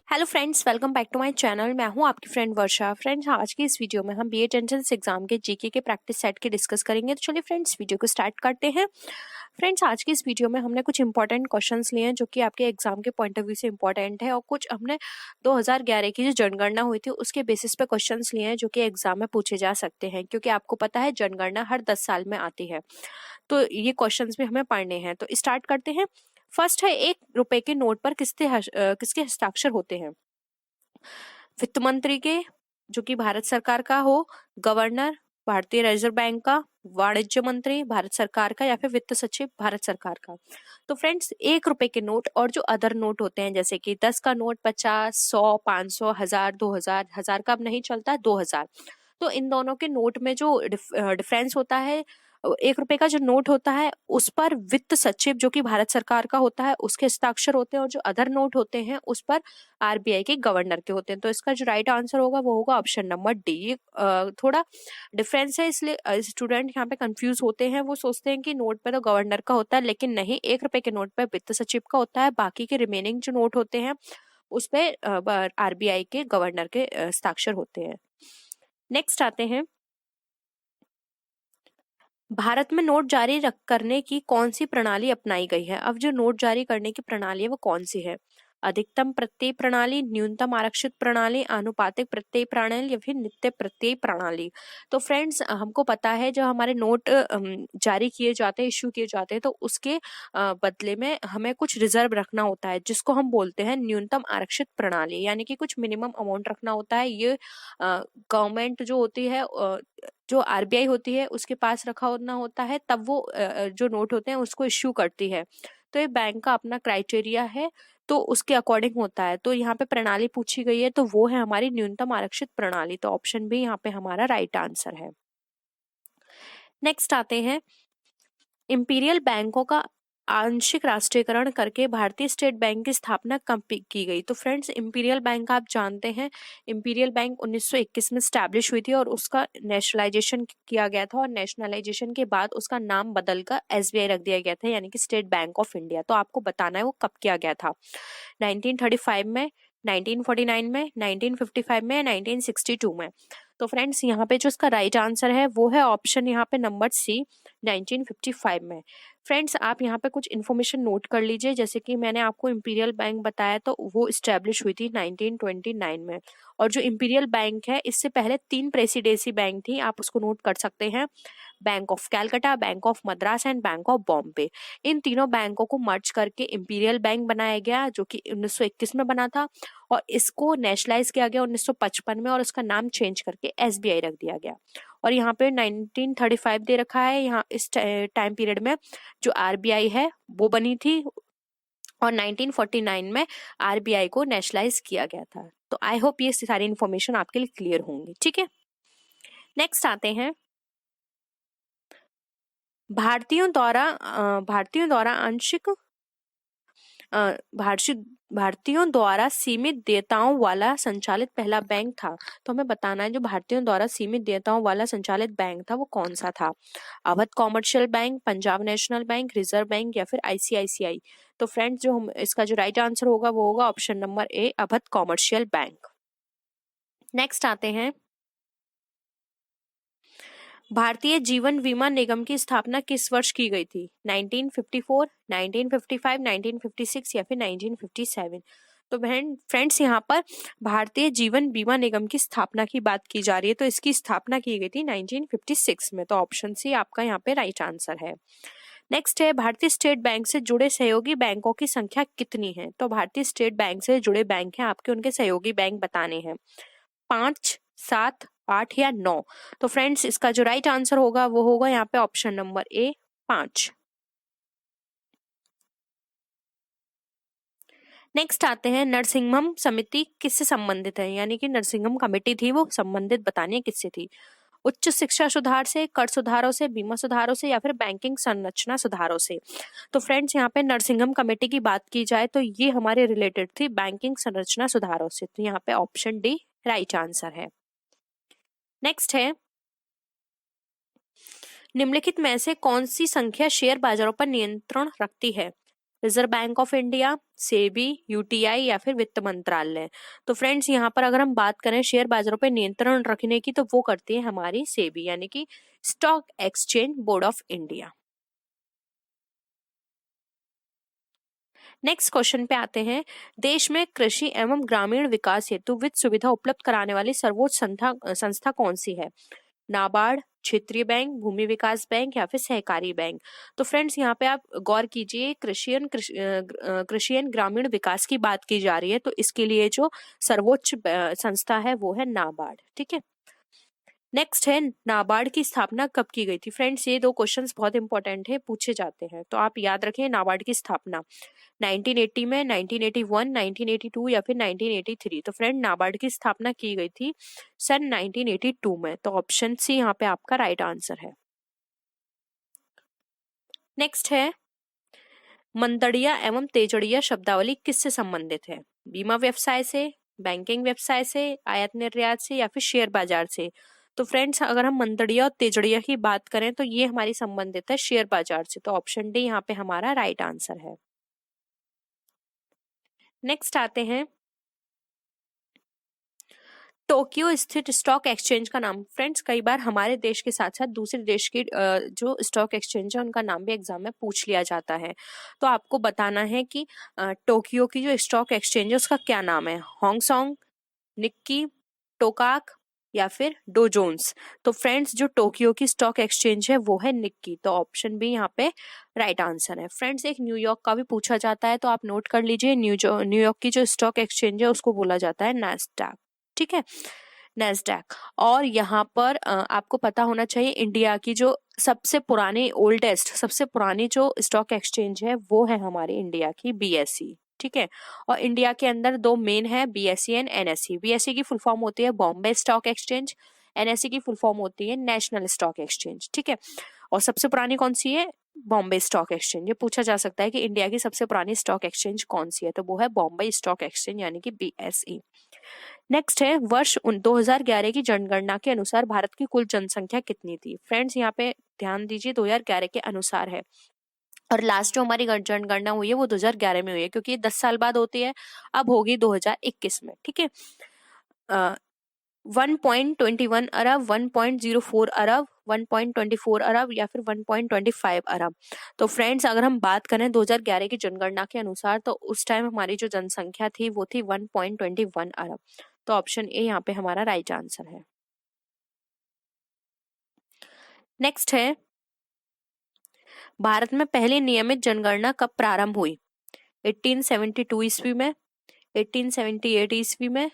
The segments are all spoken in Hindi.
Hello friends, welcome back to my channel. मैं हूं आपकी फ्रेंड वर्षा। फ्रेंड्स, आज की इस वीडियो में हम बीएड एंट्रेंस एग्जाम के जीके के प्रैक्टिस सेट के डिस्कस करेंगे। तो चलिए फ्रेंड्स, वीडियो को स्टार्ट करते हैं। फ्रेंड्स, आज की इस वीडियो में हमने कुछ इंपॉर्टेंट क्वेश्चंस लिए हैं जो कि आपके एग्जाम के पॉइंट ऑफ व्यू से इंपॉर्टेंट है, और कुछ हमने 2011 की जो जनगणना हुई थी उसके बेसिस पे क्वेश्चंस लिए हैं जो कि एग्जाम में पूछे जा सकते हैं, क्योंकि आपको पता है जनगणना हर 10 साल में आती है। तो ये क्वेश्चंस भी हमें पढ़ने हैं। तो स्टार्ट करते हैं। फर्स्ट है, 1 रुपए के नोट पर किसके हस्ताक्षर होते हैं? वित्त मंत्री के, जो कि भारत सरकार का हो, गवर्नर भारतीय रिजर्व बैंक का, वाणिज्य मंत्री भारत सरकार का, या फिर वित्त सचिव भारत सरकार का। तो फ्रेंड्स, 1 रुपए के नोट और जो अदर नोट होते हैं, जैसे कि 10 का नोट, 50, 100, 500, 1000, 2000, 1000 का अब नहीं चलता, 2000। तो इन दोनों के नोट में जो डिफरेंस होता है, 1 रुपए का जो नोट होता है उस पर वित्त सचिव, जो कि भारत सरकार का होता है, उसके हस्ताक्षर होते हैं, और जो अदर नोट होते हैं उस पर आरबीआई के गवर्नर के होते हैं। तो इसका जो राइट आंसर होगा वो होगा ऑप्शन नंबर डी। थोड़ा डिफरेंस है, इसलिए स्टूडेंट यहाँ पे कंफ्यूज होते हैं। वो सोचते हैं कि नोट पे तो गवर्नर का होता है, लेकिन नहीं, 1 रुपए के नोट पे वित्त सचिव का होता है। बाकी के रिमेनिंग जो नोट होते हैं उस पे आरबीआई के गवर्नर के हस्ताक्षर होते हैं। नेक्स्ट आते हैं, भारत में नोट जारी करने की कौन सी प्रणाली अपनाई गई है? अब जो नोट जारी करने की प्रणाली है वो कौन सी है? अधिकतम प्रत्यय प्रणाली, न्यूनतम आरक्षित प्रणाली, आनुपातिक प्रत्यय प्रणाली, या फिर नित्य प्रत्यय प्रणाली? तो फ्रेंड्स, हमको पता है जो हमारे नोट जारी किए जाते हैं, इश्यू किए जाते हैं, तो उसके बदले में हमें कुछ रिजर्व रखना होता है, जिसको हम बोलते हैं न्यूनतम आरक्षित प्रणाली, यानी कि कुछ मिनिमम अमाउंट रखना होता है। ये गवर्नमेंट जो होती है, जो आरबीआई होती है, उसके पास रखा होना होता है, तब वो जो नोट होते हैं उसको इश्यू करती है। तो ये बैंक का अपना क्राइटेरिया है, तो उसके अकॉर्डिंग होता है। तो यहाँ पे प्रणाली पूछी गई है, तो वो है हमारी न्यूनतम आरक्षित प्रणाली। तो ऑप्शन बी यहाँ पे हमारा राइट आंसर है। नेक्स्ट आते हैं, इंपीरियल बैंकों का आंशिक राष्ट्रीयकरण करके भारतीय स्टेट बैंक की स्थापना कब की गई? तो फ्रेंड्स, इंपीरियल बैंक आप जानते हैं, इंपीरियल बैंक 1921 में स्टैब्लिश हुई थी, और उसका नेशनलाइजेशन किया गया था, और नेशनलाइजेशन के बाद उसका नाम बदलकर एसबीआई रख दिया गया था, यानी कि स्टेट बैंक ऑफ इंडिया। तो आपको बताना है वो कब किया गया था, 1935 में, 1949 में, 1955 में, 1962 में? तो फ्रेंड्स, यहाँ पे जो इसका राइट आंसर है वो है ऑप्शन यहाँ पे नंबर सी, 1955 में। फ्रेंड्स, आप यहाँ पे कुछ इन्फॉर्मेशन नोट कर लीजिए। जैसे कि मैंने आपको इंपीरियल बैंक बताया, तो वो स्टैब्लिश हुई थी 1929 में। और जो इंपीरियल बैंक है, इससे पहले 3 प्रेसिडेंसी बैंक थी, आप उसको नोट कर सकते हैं, bank of Calcutta, bank of Madras and bank of Bombay. इन तीनों बैंकों को मर्ज करके इंपीरियल बैंक बनाया गया, जो कि 1921 में बना था, और इसको नेशनलाइज किया गया 1955 में, और उसका नाम चेंज करके एसबीआई रख दिया गया। और यहाँ पे 1935 दे रखा है। यहाँ इस टाइम पीरियड में जो आरबीआई है वो बनी थी, और 1949 में आरबीआई को नेशनलाइज किया गया था। तो आई होप ये सारी इन्फॉर्मेशन आपके लिए क्लियर होंगी। ठीक है, नेक्स्ट आते हैं, भारतीयों द्वारा आंशिक भारतीयों द्वारा सीमित देयताओं वाला संचालित पहला बैंक था। तो हमें बताना है जो भारतीयों द्वारा सीमित देयताओं वाला संचालित बैंक था वो कौन सा था? Awadh commercial bank, Punjab national bank, reserve bank, या फिर आईसीआईसीआई? तो फ्रेंड्स, जो हम इसका जो राइट आंसर होगा वो होगा option number A, Awadh commercial bank. Next आते हैं, भारतीय जीवन बीमा निगम की स्थापना किस वर्ष की गई थी? 1954, 1955, 1956, या फिर 1957? तो बहन फ्रेंड्स, यहाँ पर भारतीय जीवन बीमा निगम की स्थापना की बात की जा रही है, तो इसकी स्थापना की गई थी 1956 में। तो ऑप्शन सी आपका यहाँ पे राइट आंसर है। नेक्स्ट है, भारतीय स्टेट बैंक से जुड़े सहयोगी बैंकों की संख्या कितनी है? तो भारतीय स्टेट बैंक से जुड़े बैंक हैं आपके, उनके सहयोगी बैंक बताने हैं, 5, 7, 8 या 9? तो फ्रेंड्स, इसका जो राइट आंसर होगा वो होगा यहाँ पे ऑप्शन नंबर ए, 5। नेक्स्ट आते हैं, नरसिंहम समिति किससे संबंधित है? यानी कि नरसिंहम कमेटी थी वो संबंधित बतानी है किससे थी? उच्च शिक्षा सुधार से, कर सुधारों से, बीमा सुधारों से, या फिर बैंकिंग संरचना सुधारों से? तो फ्रेंड्स, यहाँ पे नरसिंहम कमेटी की बात की जाए तो ये हमारे रिलेटेड थी बैंकिंग संरचना सुधारों से। तो यहाँ पे ऑप्शन डी राइट आंसर है। नेक्स्ट है, निम्नलिखित में से कौन सी संख्या शेयर बाजारों पर नियंत्रण रखती है? Reserve bank of India, SEBI, UTI या फिर वित्त मंत्रालय। तो फ्रेंड्स यहाँ पर अगर हम बात करें शेयर बाजारों पर नियंत्रण रखने की, तो वो करती है हमारी सेबी यानी कि stock exchange board of India. Next question पे आते हैं। देश में कृषि एवं ग्रामीण विकास हेतु वित्त सुविधा उपलब्ध कराने वाली सर्वोच्च संस्था कौन सी है? नाबार्ड, क्षेत्रीय बैंक, भूमि विकास बैंक या फिर सहकारी बैंक। तो फ्रेंड्स यहाँ पे आप गौर कीजिए, कृषि एवं ग्रामीण विकास की बात की जा रही है, तो इसके लिए जो सर्वोच्च संस्था है वो है नाबार्ड। ठीक है। नेक्स्ट है, नाबार्ड की स्थापना कब की गई थी? फ्रेंड्स ये दो क्वेश्चंस बहुत इंपॉर्टेंट है, पूछे जाते हैं, तो आप याद रखें नाबार्ड की स्थापना 1980 में, 1981, 1982 या फिर 1983। तो फ्रेंड नाबार्ड की स्थापना की गई थी सन 1982 में। तो ऑप्शन सी यहाँ पे आपका राइट आंसर है। नेक्स्ट है, मंदड़िया एवं तेजड़िया शब्दावली किससे संबंधित है? बीमा व्यवसाय से, बैंकिंग व्यवसाय से, आयात निर्यात से या फिर शेयर बाजार से। तो फ्रेंड्स अगर हम मंदड़िया और तेजड़िया की बात करें तो ये हमारी संबंधित है शेयर बाजार से। तो ऑप्शन डी यहाँ पे हमारा राइट आंसर है। नेक्स्ट आते हैं, टोक्यो स्थित स्टॉक एक्सचेंज का नाम। फ्रेंड्स कई बार हमारे देश के साथ साथ दूसरे देश के जो स्टॉक एक्सचेंज है उनका नाम भी एग्जाम में पूछ लिया जाता है। तो आपको बताना है कि टोक्यो की जो स्टॉक एक्सचेंज है उसका क्या नाम है? हांगकांग, निक्की, टोकाक या फिर डो जोन्स। तो फ्रेंड्स जो टोक्यो की स्टॉक एक्सचेंज है वो है निक्की। तो ऑप्शन बी यहाँ पे राइट आंसर है। फ्रेंड्स एक न्यूयॉर्क का भी पूछा जाता है, तो आप नोट कर लीजिए, न्यूयॉर्क की जो स्टॉक एक्सचेंज है उसको बोला जाता है नैस्डैक। ठीक है, नैस्डैक। और यहाँ पर आपको पता होना चाहिए इंडिया की जो सबसे पुरानी सबसे पुरानी जो स्टॉक एक्सचेंज है वो है हमारी इंडिया की बीएसई। ठीक है, और इंडिया के अंदर दो मेन है, बीएसई एंड एनएसई। बीएसई की फुल फॉर्म होती है बॉम्बे स्टॉक एक्सचेंज, एनएसई की फुल फॉर्म होती है नेशनल स्टॉक एक्सचेंज। ठीक है, और सबसे पुरानी कौन सी है? Bombay stock exchange. ये पूछा जा सकता है कि इंडिया की सबसे पुरानी स्टॉक एक्सचेंज कौन सी है, तो वो है बॉम्बे स्टॉक एक्सचेंज यानी कि बीएसई। नेक्स्ट है, वर्ष 2011 की जनगणना के अनुसार भारत की कुल जनसंख्या कितनी थी? फ्रेंड्स यहाँ पे ध्यान दीजिए, 2011 के अनुसार है, और लास्ट जो हमारी जनगणना हुई है वो 2011 में हुई है, क्योंकि 10 साल बाद होती है, अब होगी 2021 में। ठीक है, 1.21 अरब, 1.04 अरब, 1.24 अरब या फिर 1.25 अरब। तो फ्रेंड्स अगर हम बात करें 2011 की जनगणना के अनुसार, तो उस टाइम हमारी जो जनसंख्या थी वो थी 1.21 अरब। तो ऑप्शन ए यहाँ पे हमारा राइट आंसर है। नेक्स्ट है, भारत में पहली नियमित जनगणना कब प्रारंभ हुई? 1872 ईस्वी में, 1878 ईस्वी में,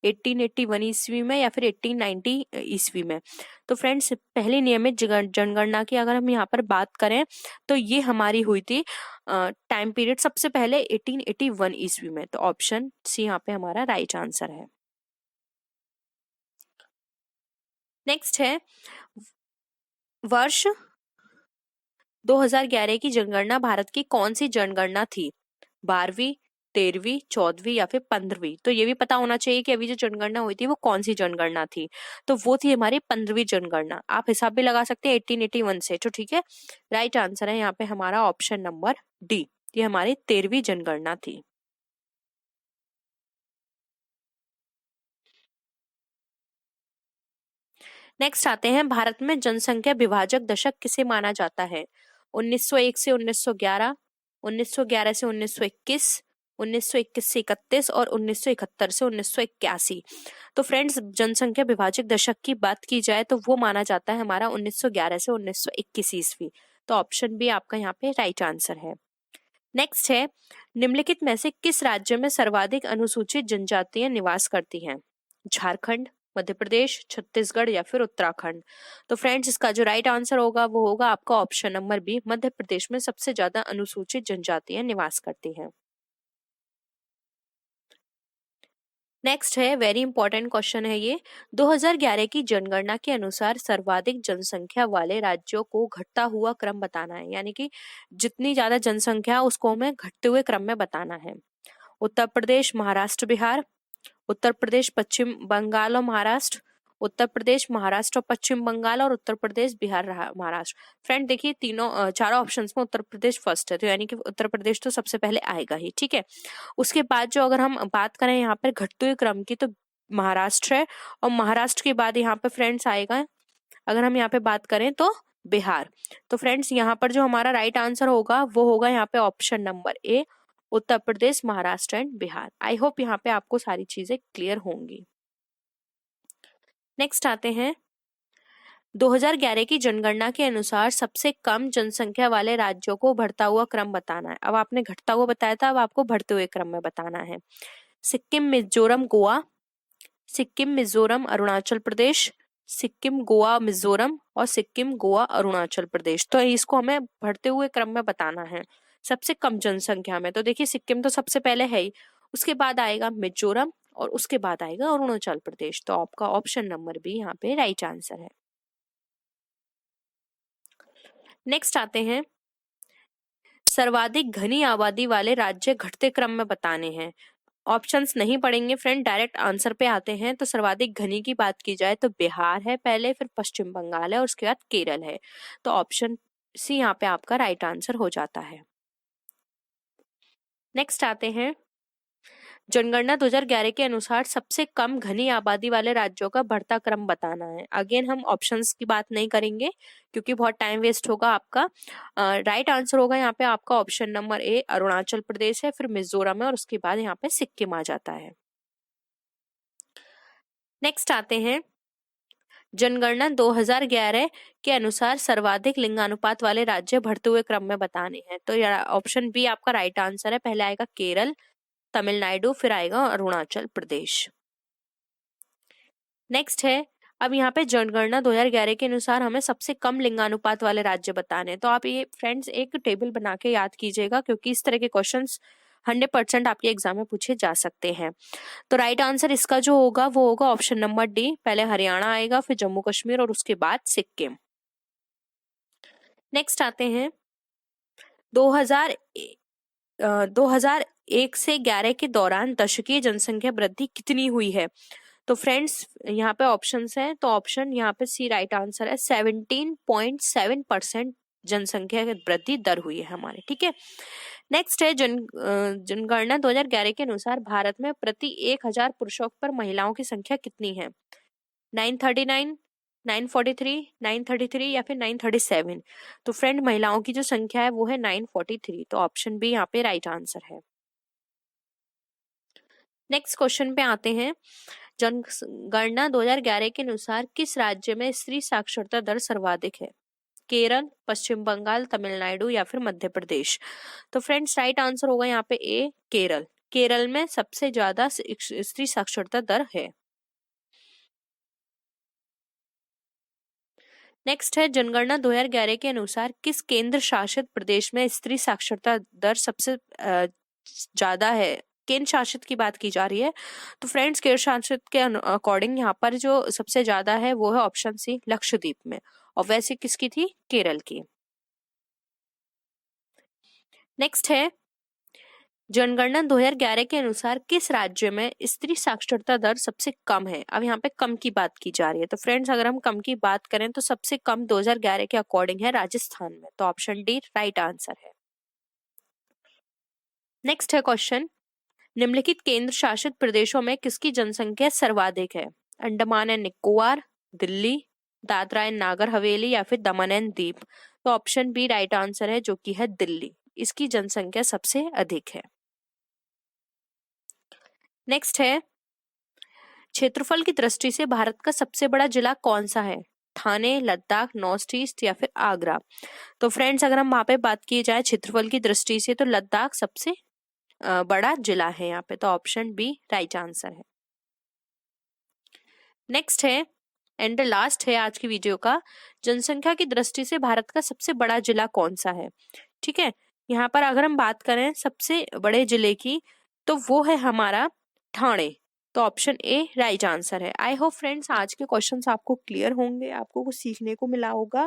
1881 ईस्वी में या फिर 1890 ईस्वी में। तो फ्रेंड्स पहली नियमित जनगणना की अगर हम यहाँ पर बात करें तो ये हमारी हुई थी टाइम पीरियड सबसे पहले 1881 ईस्वी में। तो ऑप्शन सी यहाँ पे हमारा राइट आंसर है। नेक्स्ट है, वर्ष 2011 की जनगणना भारत की कौन सी जनगणना थी? 12वीं, 13वीं, 14वीं या फिर 15वीं। तो ये भी पता होना चाहिए कि अभी जो जनगणना हुई थी वो कौन सी जनगणना थी, तो वो थी हमारी 15वीं जनगणना। आप हिसाब भी लगा सकते हैं 1881 से। तो ठीक है, राइट आंसर है यहाँ पे हमारा ऑप्शन नंबर डी, ये हमारी 13वीं जनगणना थी। नेक्स्ट आते हैं, भारत में जनसंख्या विभाजक दशक किसे माना जाता है? 1901 से 1911, 1911 से 1921, 1921 से 31 और 1971 से 1981। तो फ्रेंड्स जनसंख्या विभाजक दशक की बात की जाए तो वो माना जाता है हमारा 1911 से 1921 ईस्वी। तो ऑप्शन बी आपका यहाँ पे राइट आंसर है। नेक्स्ट है, निम्नलिखित में से किस राज्य में सर्वाधिक अनुसूचित जनजातियां निवास करती हैं? झारखंड, मध्य प्रदेश, छत्तीसगढ़ या फिर उत्तराखंड। तो फ्रेंड्स इसका जो राइट आंसर होगा वो होगा आपका option number B, Madhya Pradesh में सबसे ज्यादा अनुसूचित जनजातियां निवास करती हैं। नेक्स्ट है, वेरी इंपॉर्टेंट क्वेश्चन है ये, 2011 की जनगणना के अनुसार सर्वाधिक जनसंख्या वाले राज्यों को घटता हुआ क्रम बताना है, यानी कि जितनी ज्यादा जनसंख्या उसको हमें घटते हुए क्रम में बताना है। उत्तर प्रदेश, महाराष्ट्र, बिहार, उत्तर प्रदेश, पश्चिम बंगाल और महाराष्ट्र, उत्तर प्रदेश, महाराष्ट्र और पश्चिम बंगाल, और उत्तर प्रदेश, बिहार, महाराष्ट्र। फ्रेंड देखिए तीनों चारों ऑप्शंस में उत्तर प्रदेश फर्स्ट है, तो यानी कि उत्तर प्रदेश तो सबसे पहले आएगा ही। ठीक है, उसके बाद जो अगर हम बात करें यहाँ पर घटते हुए क्रम की, तो महाराष्ट्र है, और महाराष्ट्र के बाद यहाँ पे फ्रेंड्स आएगा, अगर हम यहाँ पे बात करें तो बिहार। तो फ्रेंड्स यहाँ पर जो हमारा राइट आंसर होगा वो होगा यहाँ पे option number A, Uttar Pradesh, Maharashtra and Bihar. I hope यहाँ पे आपको सारी चीजें क्लियर होंगी। नेक्स्ट आते हैं 2011 की जनगणना के अनुसार सबसे कम जनसंख्या वाले राज्यों को बढ़ता हुआ क्रम बताना है। अब आपने घटता हुआ बताया था, अब आपको बढ़ते हुए क्रम में बताना है। सिक्किम, मिजोरम, गोवा, सिक्किम, मिजोरम, अरुणाचल प्रदेश, सिक्किम, गोवा, मिजोरम, और सिक्किम, गोवा, अरुणाचल प्रदेश। तो इसको हमें बढ़ते हुए क्रम में बताना है सबसे कम जनसंख्या में। तो देखिए सिक्किम तो सबसे पहले है ही, उसके बाद आएगा मिजोरम, और उसके बाद आएगा अरुणाचल प्रदेश। तो आपका ऑप्शन नंबर बी यहाँ पे राइट आंसर है। नेक्स्ट आते हैं सर्वाधिक घनी आबादी वाले राज्य घटते क्रम में बताने हैं। ऑप्शंस नहीं पढ़ेंगे फ्रेंड, डायरेक्ट आंसर पे आते हैं। तो सर्वाधिक घनी की बात की जाए तो बिहार है पहले, फिर पश्चिम बंगाल है, और उसके बाद केरल है। तो ऑप्शन सी यहाँ पे आपका राइट आंसर हो जाता है। नेक्स्ट आते हैं जनगणना 2011 के अनुसार सबसे कम घनी आबादी वाले राज्यों का बढ़ता क्रम बताना है। अगेन हम ऑप्शंस की बात नहीं करेंगे क्योंकि बहुत टाइम वेस्ट होगा आपका। राइट आंसर होगा यहाँ पे आपका option number A, Arunachal Pradesh है, फिर मिजोरम है, और उसके बाद यहाँ पे सिक्किम आ जाता है। नेक्स्ट आते हैं जनगणना 2011 के अनुसार सर्वाधिक लिंगानुपात वाले राज्य बढ़ते हुए क्रम में बताने हैं। तो ऑप्शन बी आपका राइट आंसर है। पहले आएगा केरल, तमिलनाडु, फिर आएगा अरुणाचल प्रदेश। नेक्स्ट है अब यहाँ पे जनगणना 2011 के अनुसार हमें सबसे कम लिंगानुपात वाले राज्य बताने हैं। तो आप ये फ्रेंड्स एक टेबल बना के याद कीजिएगा क्योंकि इस तरह के क्वेश्चंस 100% आपके एग्जाम में पूछे जा सकते हैं। तो राइट आंसर इसका जो होगा वो होगा ऑप्शन नंबर डी, पहले हरियाणा आएगा, फिर जम्मू कश्मीर, और उसके बाद सिक्किम। नेक्स्ट आते हैं 2001 से 11 के दौरान दशकीय जनसंख्या वृद्धि कितनी हुई है। तो फ्रेंड्स यहाँ पे ऑप्शंस हैं, तो ऑप्शन यहाँ पे सी राइट आंसर है। 17.7% जनसंख्या वृद्धि दर हुई है हमारे। ठीक है, नेक्स्ट है जनगणना 2011 के अनुसार भारत में प्रति 1000 पुरुषों पर महिलाओं की संख्या कितनी है। 939, 943, 933 या फिर 937। तो फ्रेंड महिलाओं की जो संख्या है वो है 943। तो ऑप्शन बी यहाँ पे राइट आंसर है। नेक्स्ट क्वेश्चन पे आते हैं जनगणना 2011 के अनुसार किस राज्य में स्त्री साक्षरता दर सर्वाधिक है। केरल, पश्चिम बंगाल, तमिलनाडु या फिर मध्य प्रदेश। तो फ्रेंड्स राइट आंसर होगा यहाँ पे ए, केरल। केरल में सबसे ज्यादा स्त्री साक्षरता दर है। नेक्स्ट है जनगणना 2011 के अनुसार किस केंद्र शासित प्रदेश में स्त्री साक्षरता दर सबसे ज्यादा है। केंद्र शासित की बात की जा रही है। तो फ्रेंड्स केंद्र शासित के अकॉर्डिंग यहाँ पर जो सबसे ज्यादा है वो है ऑप्शन सी, लक्षद्वीप में। और वैसे किसकी थी, केरल की। नेक्स्ट है जनगणना 2011 के अनुसार किस राज्य में स्त्री साक्षरता दर सबसे कम है। अब यहाँ पे कम की बात की जा रही है। तो फ्रेंड्स अगर हम कम की बात करें तो सबसे कम 2011 के अकॉर्डिंग है राजस्थान में। तो ऑप्शन डी राइट आंसर है। नेक्स्ट है क्वेश्चन, निम्नलिखित केंद्र शासित प्रदेशों में किसकी जनसंख्या सर्वाधिक है। अंडमान एंड निकोबार, दिल्ली, दादरा एंड नागर हवेली या फिर दमन एंड दीव। तो ऑप्शन बी राइट आंसर है जो कि है दिल्ली। इसकी जनसंख्या सबसे अधिक है। नेक्स्ट है क्षेत्रफल की दृष्टि से भारत का सबसे बड़ा जिला कौन सा है। ठाणे, लद्दाख, नॉर्थ ईस्ट या फिर आगरा। तो फ्रेंड्स अगर हम वहां पे बात की जाए क्षेत्रफल की दृष्टि से तो लद्दाख सबसे बड़ा जिला है यहाँ पे। तो ऑप्शन बी राइट आंसर है। नेक्स्ट है एंड लास्ट है आज की वीडियो का, जनसंख्या की दृष्टि से भारत का सबसे बड़ा जिला कौन सा है। ठीक है, यहाँ पर अगर हम बात करें सबसे बड़े जिले की तो वो है हमारा ठाणे। तो ऑप्शन ए राइट आंसर है। आई होप फ्रेंड्स आज के क्वेश्चंस आपको क्लियर होंगे, आपको कुछ सीखने को मिला होगा।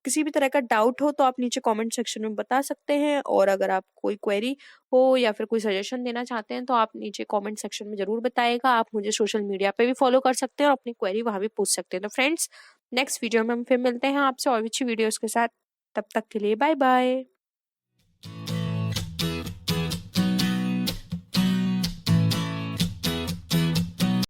किसी भी तरह का डाउट हो तो आप नीचे कमेंट सेक्शन में बता सकते हैं, और अगर आप कोई क्वेरी हो या फिर कोई सजेशन देना चाहते हैं तो आप नीचे कमेंट सेक्शन में जरूर बताइएगा। आप मुझे सोशल मीडिया पे भी फॉलो कर सकते हैं और अपनी क्वेरी वहां भी पूछ सकते हैं। तो फ्रेंड्स नेक्स्ट वीडियो में हम फिर मिलते हैं आपसे और अच्छी वीडियोस के साथ। तब तक के लिए बाय बाय।